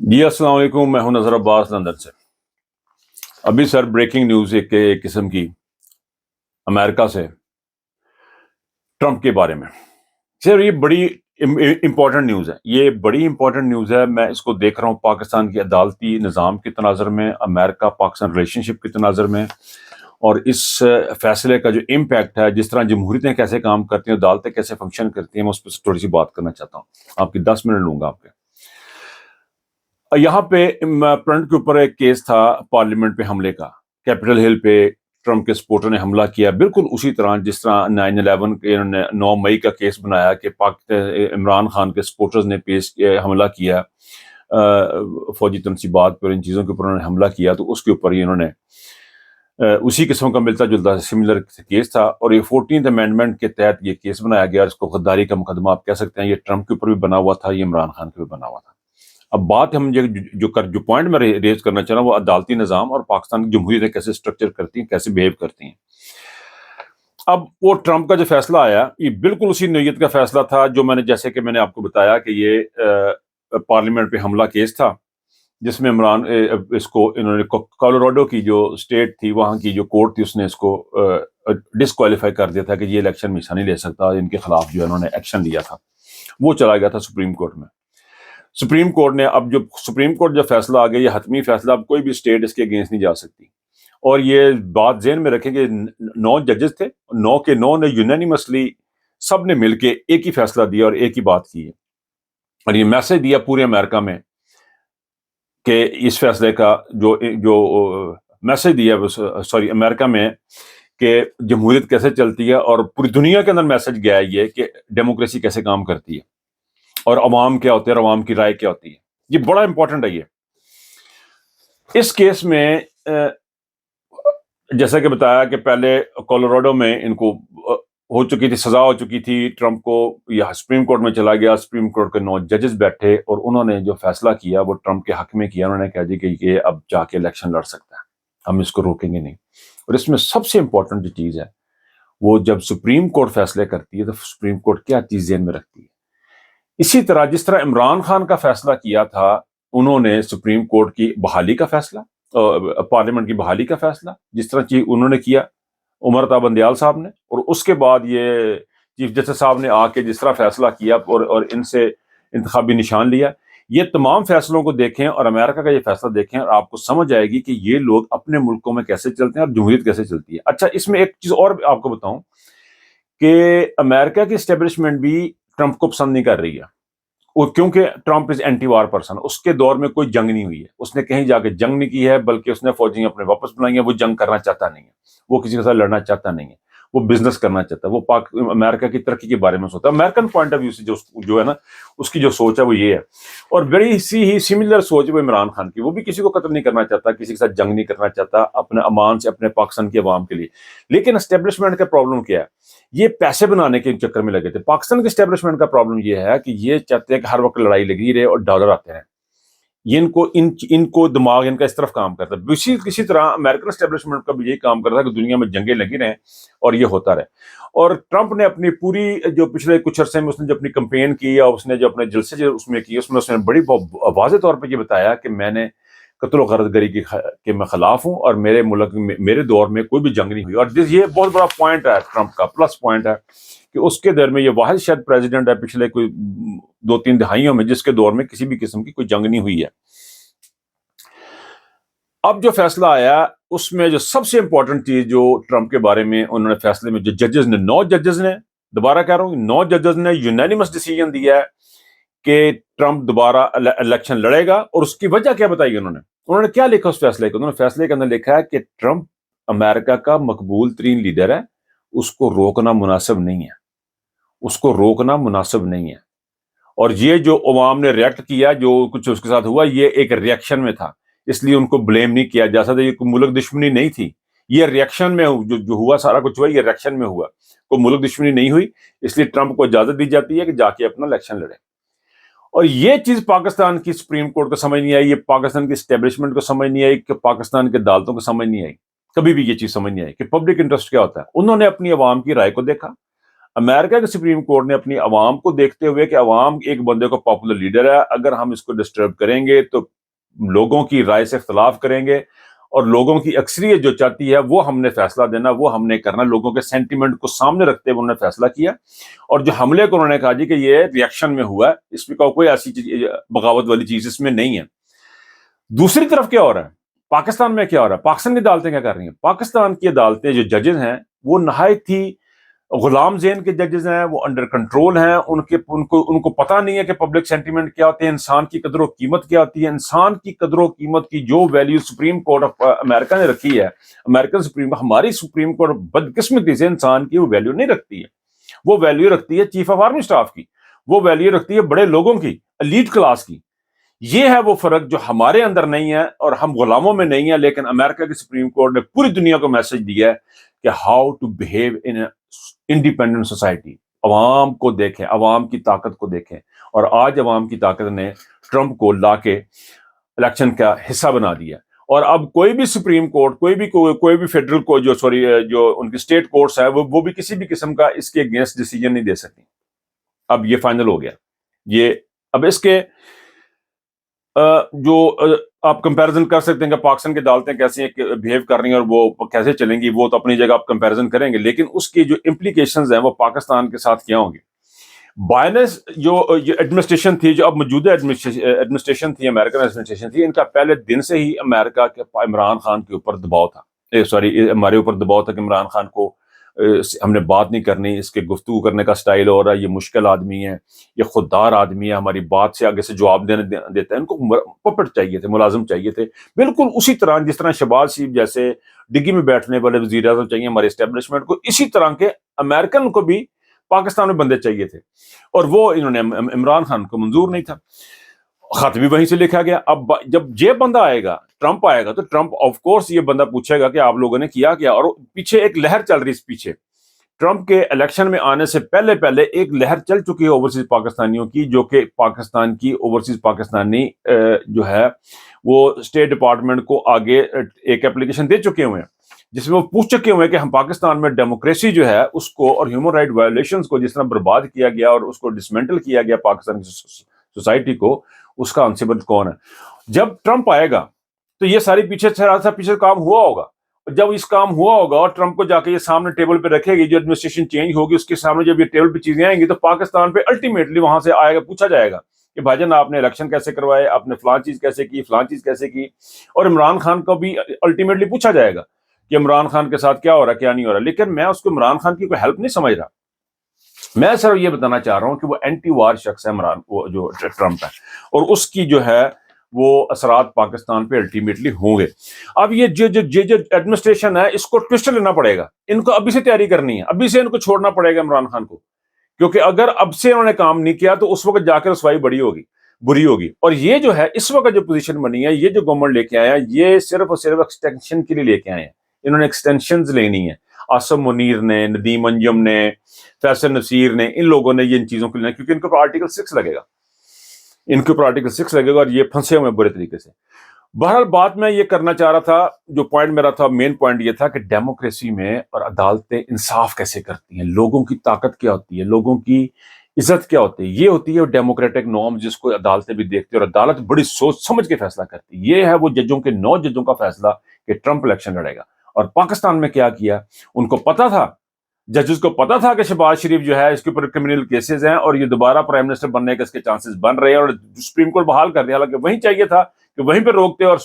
جی السلام علیکم، میں ہوں نظر عباس لندن سے۔ ابھی سر بریکنگ نیوز ایک قسم کی امریکہ سے ٹرمپ کے بارے میں۔ سر یہ بڑی امپورٹنٹ نیوز ہے، یہ بڑی امپورٹنٹ نیوز ہے۔ میں اس کو دیکھ رہا ہوں پاکستان کی عدالتی نظام کے تناظر میں، امریکہ پاکستان ریلیشن شپ کے تناظر میں، اور اس فیصلے کا جو امپیکٹ ہے، جس طرح جمہوریتیں کیسے کام کرتی ہیں، عدالتیں کیسے فنکشن کرتی ہیں، میں اس پہ تھوڑی سی بات کرنا چاہتا ہوں۔ آپ کی 10 منٹ لوں گا آپ کے۔ یہاں پہ پرنٹ کے اوپر ایک کیس تھا پارلیمنٹ پہ حملے کا، کیپٹل ہل پہ ٹرمپ کے سپورٹر نے حملہ کیا، بالکل اسی طرح جس طرح 9/11 کے انہوں نے 9 مئی کا کیس بنایا کہ عمران خان کے سپورٹرز نے حملہ کیا فوجی تنصیبات پر، ان چیزوں کے اوپر انہوں نے حملہ کیا، تو اس کے اوپر ہی انہوں نے اسی قسم کا ملتا جلتا سملر کیس تھا، اور یہ 14th امینڈمنٹ کے تحت یہ کیس بنایا گیا، اس کو غداری کا مقدمہ آپ کہہ سکتے ہیں۔ یہ ٹرمپ کے اوپر بھی بنا ہوا تھا، یہ عمران خان کے بھی بنا ہوا تھا۔ اب بات ہم جو پوائنٹ میں ریز کرنا چاہ رہا ہوں وہ عدالتی نظام اور پاکستان کی جمہوریتیں کیسے اسٹرکچر کرتی ہیں، کیسے بیہیو کرتی ہیں۔ اب وہ ٹرمپ کا جو فیصلہ آیا، یہ بالکل اسی نوعیت کا فیصلہ تھا جو جیسے کہ میں نے آپ کو بتایا کہ یہ پارلیمنٹ پہ حملہ کیس تھا، جس میں اس کو انہوں نے کولوراڈو کی جو اسٹیٹ تھی، وہاں کی جو کورٹ تھی، اس نے اس کو ڈسکوالیفائی کر دیا تھا کہ یہ الیکشن میں حصہ نہیں لے سکتا۔ ان کے خلاف جو انہوں نے ایکشن لیا تھا وہ چلا گیا تھا سپریم کورٹ میں۔ سپریم کورٹ نے اب سپریم کورٹ جو فیصلہ آ گیا، یہ حتمی فیصلہ، اب کوئی بھی اسٹیٹ اس کے اگینسٹ نہیں جا سکتی۔ اور یہ بات ذہن میں رکھیں کہ 9 ججز تھے، 9 کے 9 نے یونینیمسلی سب نے مل کے ایک ہی فیصلہ دیا اور ایک ہی بات کی ہے، اور یہ میسج دیا پورے امریکہ میں کہ اس فیصلے کا جو میسج دیا امریکہ میں کہ جمہوریت کیسے چلتی ہے، اور پوری دنیا کے اندر میسج گیا ہے یہ کہ ڈیموکریسی کیسے کام کرتی ہے اور عوام کیا ہوتے ہیں، اور عوام کی رائے کیا ہوتی ہے۔ یہ بڑا امپورٹنٹ ہے۔ یہ اس کیس میں جیسا کہ بتایا کہ پہلے کولوراڈو میں ان کو ہو چکی تھی، سزا ہو چکی تھی ٹرمپ کو، یہ سپریم کورٹ میں چلا گیا، سپریم کورٹ کے 9 ججز بیٹھے اور انہوں نے جو فیصلہ کیا وہ ٹرمپ کے حق میں کیا۔ انہوں نے کہا جی کہ یہ اب جا کے الیکشن لڑ سکتا ہے، ہم اس کو روکیں گے نہیں۔ اور اس میں سب سے امپورٹنٹ جو چیز ہے، وہ جب سپریم کورٹ فیصلے کرتی ہے تو سپریم کورٹ کیا چیز ذہن میں رکھتی ہے۔ اسی طرح جس طرح عمران خان کا فیصلہ کیا تھا، انہوں نے سپریم کورٹ کی بحالی کا فیصلہ، پارلیمنٹ کی بحالی کا فیصلہ جس طرح انہوں نے کیا عمر تا بندیال صاحب نے، اور اس کے بعد یہ چیف جسٹس صاحب نے آ کے جس طرح فیصلہ کیا اور ان سے انتخابی نشان لیا، یہ تمام فیصلوں کو دیکھیں اور امریکہ کا یہ فیصلہ دیکھیں اور آپ کو سمجھ آئے گی کہ یہ لوگ اپنے ملکوں میں کیسے چلتے ہیں اور جمہوریت کیسے چلتی ہے۔ اچھا، اس میں ایک چیز اور آپ کو بتاؤں کہ امریکہ کی اسٹیبلشمنٹ بھی ٹرمپ کو پسند نہیں کر رہی ہے، کیونکہ ٹرمپ از اینٹی وار پرسن۔ اس کے دور میں کوئی جنگ نہیں ہوئی ہے، اس نے کہیں جا کے جنگ نہیں کی ہے، بلکہ اس نے فوجیں اپنے واپس بلائی ہیں۔ وہ جنگ کرنا چاہتا نہیں ہے، وہ کسی کے ساتھ لڑنا چاہتا نہیں ہے، وہ بزنس کرنا چاہتا ہے، وہ امریکہ کی ترقی کے بارے میں سوچتا ہے۔ امریکن پوائنٹ آف ویو سے جو ہے نا، اس کی جو سوچ ہے وہ یہ ہے، اور بڑی سی ہی سملر سوچ ہے وہ عمران خان کی۔ وہ بھی کسی کو قتل نہیں کرنا چاہتا، کسی کے ساتھ جنگ نہیں کرنا چاہتا، اپنے امان سے اپنے پاکستان کے عوام کے لیے۔ لیکن اسٹیبلشمنٹ کا پرابلم کیا ہے؟ یہ پیسے بنانے کے چکر میں لگے تھے۔ پاکستان کے اسٹیبلشمنٹ کا پرابلم یہ ہے کہ یہ چاہتے ہیں کہ ہر وقت لڑائی لگی رہے اور ڈالر آتے ہیں، یہ ان کو دماغ ان کا اس طرف کام کرتا ہے۔ کسی طرح امریکن اسٹیبلشمنٹ کا بھی یہی کام کرتا ہے کہ دنیا میں جنگیں لگی رہیں اور یہ ہوتا رہے۔ اور ٹرمپ نے اپنی پوری جو پچھلے کچھ عرصے میں اس نے جو اپنی کمپین کی، یا اس نے جو اپنے جلسے جو اس میں کی، اس میں بڑی واضح طور پہ یہ بتایا کہ میں نے قتل و غارت گری کے میں خلاف ہوں، اور میرے ملک میں میرے دور میں کوئی بھی جنگ نہیں ہوئی۔ اور یہ بہت بڑا پوائنٹ ہے ٹرمپ کا، پلس پوائنٹ ہے کہ اس کے دور میں یہ واحد شاید پریزیڈنٹ ہے پچھلے کوئی 2-3 دہائیوں میں جس کے دور میں کسی بھی قسم کی کوئی جنگ نہیں ہوئی ہے۔ اب جو فیصلہ آیا اس میں جو سب سے امپورٹنٹ چیز جو ٹرمپ کے بارے میں انہوں نے فیصلے میں جو ججز نے 9 ججز نے، دوبارہ کہہ رہا ہوں 9 ججز نے یونینیمس ڈیسیجن دیا ہے کہ ٹرمپ دوبارہ الیکشن لڑے گا۔ اور اس کی وجہ کیا بتائی انہوں نے کیا لکھا اس فیصلے کو؟ انہوں نے فیصلے کے اندر لکھا ہے کہ ٹرمپ امریکہ کا مقبول ترین لیڈر ہے، اس کو روکنا مناسب نہیں ہے، اس کو روکنا مناسب نہیں ہے۔ اور یہ جو عوام نے ریئیکٹ کیا، جو کچھ اس کے ساتھ ہوا، یہ ایک ریئیکشن میں تھا، اس لیے ان کو بلیم نہیں کیا جا سکتا۔ یہ کوئی ملک دشمنی نہیں تھی، یہ ریئیکشن میں جو ہوا، سارا کچھ ہوا یہ ریئیکشن میں ہوا، کوئی ملک دشمنی نہیں ہوئی، اس لیے ٹرمپ کو اجازت دی جاتی ہے کہ جا کے اپنا الیکشن لڑے۔ اور یہ چیز پاکستان کی سپریم کورٹ کو سمجھ نہیں آئی، یہ پاکستان کی اسٹیبلشمنٹ کو سمجھ نہیں آئی، کہ پاکستان کے عدالتوں کو سمجھ نہیں آئی، کبھی بھی یہ چیز سمجھ نہیں آئی کہ پبلک انٹرسٹ کیا ہوتا ہے۔ انہوں نے اپنی عوام کی رائے کو دیکھا، امریکہ کے سپریم کورٹ نے اپنی عوام کو دیکھتے ہوئے کہ عوام ایک بندے کو پاپولر لیڈر ہے، اگر ہم اس کو ڈسٹرب کریں گے تو لوگوں کی رائے سے اختلاف کریں گے، اور لوگوں کی اکثریت جو چاہتی ہے وہ ہم نے فیصلہ دینا، وہ ہم نے کرنا، لوگوں کے سینٹیمنٹ کو سامنے رکھتے ہوئے انہوں نے فیصلہ کیا۔ اور جو حملے کو انہوں نے کہا جی کہ یہ ریئیکشن میں ہوا ہے، اس میں کوئی ایسی بغاوت والی چیز اس میں نہیں ہے۔ دوسری طرف کیا ہو رہا ہے پاکستان میں؟ کیا ہو رہا ہے پاکستان کی عدالتیں کیا کر رہی ہیں؟ پاکستان کی عدالتیں جو ججز ہیں وہ نہایت ہی غلام ذہن کے ججز ہیں، وہ انڈر کنٹرول ہیں، ان کو پتہ نہیں ہے کہ پبلک سینٹیمنٹ کیا ہوتے ہیں، انسان کی قدر و قیمت کیا ہوتی ہے۔ انسان کی قدر و قیمت کی جو value supreme court of America نے رکھی ہے، امریکن سپریم، ہماری سپریم کورٹ بدقسمتی سے انسان کی وہ ویلیو نہیں رکھتی ہے۔ وہ ویلیو رکھتی ہے چیف آف آرمی اسٹاف کی، وہ ویلیو رکھتی ہے بڑے لوگوں کی، ایلیٹ کلاس کی۔ یہ ہے وہ فرق جو ہمارے اندر نہیں ہے، اور ہم غلاموں میں نہیں ہیں، لیکن امریکہ کی سپریم کورٹ نے پوری دنیا کو میسج دیا ہے کہ how to behave in independent society. عوام کو دیکھیں، عوام کی طاقت کو دیکھیں، اور آج عوام کی طاقت نے ٹرمپ کو لا کے الیکشن کا حصہ بنا دیا۔ اور اب کوئی بھی سپریم کورٹ، کوئی بھی فیڈرل کو جو ان کی اسٹیٹ کورٹس ہے، وہ بھی کسی بھی قسم کا اس کے اگینسٹ ڈیسیجن نہیں دے سکتی۔ اب یہ فائنل ہو گیا۔ یہ اب اس کے جو آپ کمپیریزن کر سکتے ہیں کہ پاکستان کی عدالتیں کیسے بہیو کر رہی ہیں اور وہ کیسے چلیں گی، وہ تو اپنی جگہ آپ کمپیریزن کریں گے، لیکن اس کی جو امپلیکیشنز ہیں وہ پاکستان کے ساتھ کیا ہوں گی۔ بائنس جو ایڈمنسٹریشن تھی، جو اب موجودہ ایڈمنسٹریشن تھی، امریکن ایڈمنسٹریشن تھی، ان کا پہلے دن سے ہی امریکہ کے عمران خان کے اوپر دباؤ تھا، ہمارے اوپر دباؤ تھا کہ عمران خان کو ہم نے بات نہیں کرنی، اس کے گفتگو کرنے کا سٹائل ہو رہا ہے، یہ مشکل آدمی ہے، یہ خوددار آدمی ہے، ہماری بات سے آگے سے جواب دیتا ہے۔ ان کو پپٹ چاہیے تھے، ملازم چاہیے تھے، بالکل اسی طرح جس طرح شہباز شریف جیسے ڈگی میں بیٹھنے والے وزیر اعظم چاہیے ہمارے اسٹیبلشمنٹ کو، اسی طرح کے امریکن کو بھی پاکستان میں بندے چاہیے تھے، اور وہ انہوں نے عمران خان کو منظور نہیں تھا۔ خط بھی وہیں سے لکھا گیا۔ اب جب یہ بندہ آئے گا، ٹرمپ آئے گا، تو ٹرمپ آف کورس یہ بندہ پوچھے گا کہ آپ لوگوں نے کیا کیا۔ اور پیچھے ایک لہر چل رہی ہے، پیچھے ٹرمپ کے الیکشن میں آنے سے پہلے ایک لہر چل چکی ہے اوورسیز پاکستانیوں کی، جو کہ پاکستان کی اوورسیز پاکستانی جو ہے وہ اسٹیٹ ڈپارٹمنٹ کو آگے ایک اپلیکیشن دے چکے ہوئے ہیں، جس میں وہ پوچھ چکے ہوئے ہیں کہ ہم پاکستان میں ڈیموکریسی جو ہے اس کو اور ہیومن رائٹ وائلیشنز کو جس طرح برباد کیا گیا اور اس کو ڈسمینٹل کیا گیا پاکستان کی سوسائٹی کو، اس کا آنسیبل کون ہے۔ جب ٹرمپ آئے گا تو یہ ساری پیچھے کام ہوا ہوگا، جب اس کام ہوا ہوگا اور ٹرمپ کو جا کے یہ سامنے ٹیبل پہ رکھے گی، جو ایڈمنسٹریشن چینج ہوگی اس کے سامنے جب یہ ٹیبل پہ چیزیں آئیں گی، تو پاکستان پہ الٹیمیٹلی وہاں سے آئے گا، پوچھا جائے گا کہ بھائی جان آپ نے الیکشن کیسے کوائے، آپ نے فلاں چیز کیسے کی، فلاں چیز کیسے کی۔ اور عمران خان کو بھی الٹیمیٹلی پوچھا جائے گا کہ عمران خان کے ساتھ کیا ہو رہا ہے، کیا نہیں ہو رہا۔ لیکن میں اس کو عمران خان کی کوئی ہیلپ نہیں سمجھ رہا، میں صرف یہ بتانا چاہ رہا ہوں کہ وہ اینٹی وار شخص ہے وہ جو ٹرمپ ہے، اور اس کی جو ہے وہ اثرات پاکستان پہ الٹیمیٹلی ہوں گے۔ اب یہ جو ایڈمنسٹریشن ہے اس کو ٹوسٹ لینا پڑے گا، ان کو ابھی سے تیاری کرنی ہے، ابھی سے ان کو چھوڑنا پڑے گا عمران خان کو، کیونکہ اگر اب سے انہوں نے کام نہیں کیا تو اس وقت جا کے رسوائی بری ہوگی۔ اور یہ جو ہے اس وقت جو پوزیشن بنی ہے، یہ جو گورنمنٹ لے کے آیا ہے، یہ صرف اور صرف ایکسٹینشن کے لیے لے کے آئے ہیں۔ انہوں نے ایکسٹینشنز لینی ہے، آصم منیر نے، ندیم انجم نے، فیصل نصیر نے، ان لوگوں نے یہ ان چیزوں کو لینا، کیونکہ ان کے اوپر آرٹیکل 6 لگے گا، اور یہ پھنسے ہوئے برے طریقے سے۔ بہرحال بات میں یہ کرنا چاہ رہا تھا، جو پوائنٹ میرا تھا، مین پوائنٹ یہ تھا کہ ڈیموکریسی میں اور عدالتیں انصاف کیسے کرتی ہیں، لوگوں کی طاقت کیا ہوتی ہے، لوگوں کی عزت کیا ہوتی ہے، یہ ہوتی ہے ڈیموکریٹک نارم، جس کو عدالتیں بھی دیکھتی ہیں، اور عدالت بڑی سوچ سمجھ کے فیصلہ کرتی ہے۔ یہ ہے وہ ججوں کے 9 ججوں کا فیصلہ کہ ٹرمپ الیکشن لڑے گا۔ اور پاکستان میں کیا کیا، ان کو پتا تھا، ججز کو پتا تھا کہ شہباز شریف جو ہے اس کے اوپر کرمنل کیسز ہیں اور یہ دوبارہ پرائم منسٹر بننے کے اس کے چانسز بن رہے ہیں، اور سپریم کورٹ بحال کر دیا۔ حالانکہ وہیں چاہیے تھا کہ وہیں پہ روکتے اور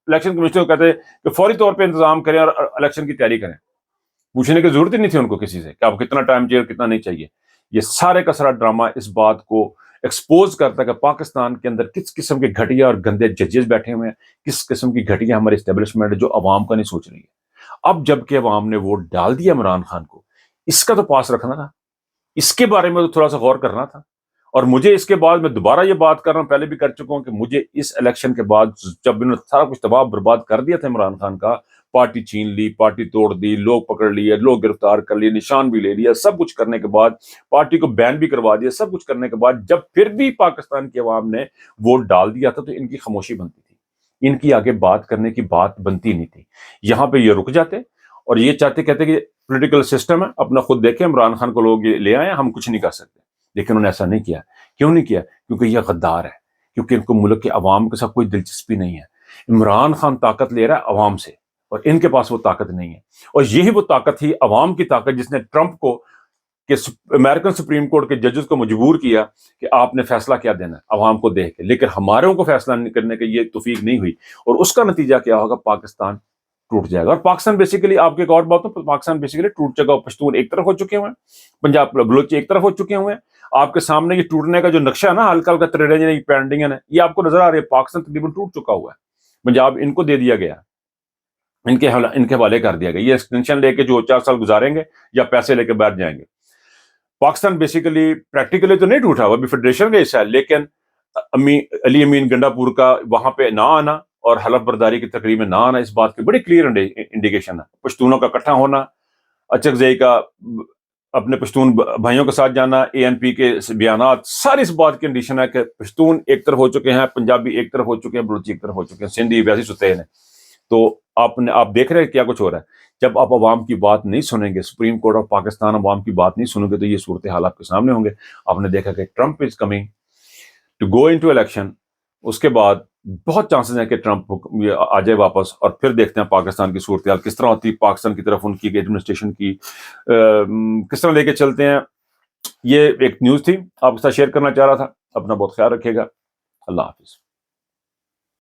الیکشن کمیشن کو کہتے کہ فوری طور پہ انتظام کریں اور الیکشن کی تیاری کریں، پوچھنے کی ضرورت ہی نہیں تھی ان کو کسی سے کہ آپ کو کتنا ٹائم چاہیے اور کتنا نہیں چاہیے۔ یہ سارے کا سارا ڈرامہ اس بات کو ایکسپوز کرتا ہے کہ پاکستان کے اندر کس قسم کے گھٹیا اور گندے ججز بیٹھے ہوئے ہیں، کس قسم کی گھٹیا ہماری اسٹیبلشمنٹ جو عوام کا نہیں سوچ رہی ہے۔ اب جب کہ عوام نے ووٹ ڈال دیا عمران خان کو، اس کا تو پاس رکھنا تھا، اس کے بارے میں تو تھوڑا سا غور کرنا تھا۔ اور مجھے اس کے بعد، میں دوبارہ یہ بات کر رہا ہوں، پہلے بھی کر چکا ہوں، کہ مجھے اس الیکشن کے بعد جب انہوں نے سارا کچھ تباہ برباد کر دیا تھا عمران خان کا، پارٹی چھین لی، پارٹی توڑ دی، لوگ پکڑ لیے، لوگ گرفتار کر لیے، نشان بھی لے لیا، سب کچھ کرنے کے بعد پارٹی کو بین بھی کروا دیا، سب کچھ کرنے کے بعد جب پھر بھی پاکستان کی عوام نے ووٹ ڈال دیا تھا، تو ان کی خاموشی بنتی تھی، ان کی آگے بات کرنے کی بات بنتی نہیں تھی۔ یہاں پہ یہ رک جاتے اور یہ چاہتے، کہتے کہ پولیٹیکل سسٹم ہے, اپنا خود دیکھیں, عمران خان کو لوگ لے آئے, ہم کچھ نہیں کر سکتے. لیکن انہوں نے ایسا نہیں کیا. کیوں نہیں کیا؟ کیونکہ یہ غدار ہے, کیونکہ ان کو ملک کے عوام کے ساتھ کوئی دلچسپی نہیں ہے. عمران خان طاقت لے رہا ہے عوام سے, اور ان کے پاس وہ طاقت نہیں ہے. اور یہی وہ طاقت تھی, عوام کی طاقت, جس نے ٹرمپ کو کہ امریکن سپریم کورٹ کے ججز کو مجبور کیا کہ آپ نے فیصلہ کیا دینا ہے عوام کو دیکھ کے. لیکن ہماروں کو فیصلہ کرنے کی یہ توفیق نہیں ہوئی, اور اس کا نتیجہ کیا ہوگا؟ پاکستان ٹوٹ جائے گا. اور پاکستان بیسیکلی, آپ کے ایک اور بات ہوں, پاکستان بیسیکلی ٹوٹ چکا. پشتون ایک طرف ہو چکے ہوئے ہیں, پنجاب بلوچ ایک طرف ہو چکے ہوئے ہیں. آپ کے سامنے یہ ٹوٹنے کا جو نقشہ ہے نا, ہلکا ہلکا پینڈنگ ہے, یہ آپ کو نظر آ رہی ہے. پاکستان تقریباً ٹوٹ چکا ہوا ہے. پنجاب ان کو دے دیا گیا, ان کے حوالے کر دیا گیا. یہ ایکسٹینشن لے کے جو 4 سال گزاریں گے یا پیسے لے کے بیٹھ جائیں گے. پاکستان بیسیکلی پریکٹیکلی تو نہیں ٹوٹا ہوا, ابھی فیڈریشن کا حصہ ہے, لیکن علی امین گنڈا پور کا وہاں پہ نہ آنا اور حلف برداری کی تقریب میں نہ آنا, اس بات کی بڑی کلیئر انڈیکیشن ہے. پشتونوں کا اکٹھا ہونا, اچک زئی کا اپنے پشتون بھائیوں کے ساتھ جانا, اے این پی کے بیانات, ساری اس بات کی کنڈیشن ہے کہ پشتون ایک طرف ہو چکے ہیں, پنجابی ایک طرف ہو چکے ہیں, بلوچی ایک طرف ہو چکے ہیں, سندھی ویسے ستے ہیں. تو آپ دیکھ رہے ہیں کیا کچھ ہو رہا ہے. جب آپ عوام کی بات نہیں سنیں گے, سپریم کورٹ آف پاکستان عوام کی بات نہیں سنیں گے, تو یہ صورتحال آپ کے سامنے ہوں گے. آپ نے دیکھا کہ Trump is coming to go into election. اس کے بعد بہت چانسز ہیں کہ ٹرمپ آ جائے واپس, اور پھر دیکھتے ہیں پاکستان کی صورتحال کس طرح ہوتی ہے, پاکستان کی طرف ان کی ایڈمنسٹریشن کی کس طرح لے کے چلتے ہیں. یہ ایک نیوز تھی, آپ کے ساتھ شیئر کرنا چاہ رہا تھا. اپنا بہت خیال رکھیے گا. اللہ حافظ.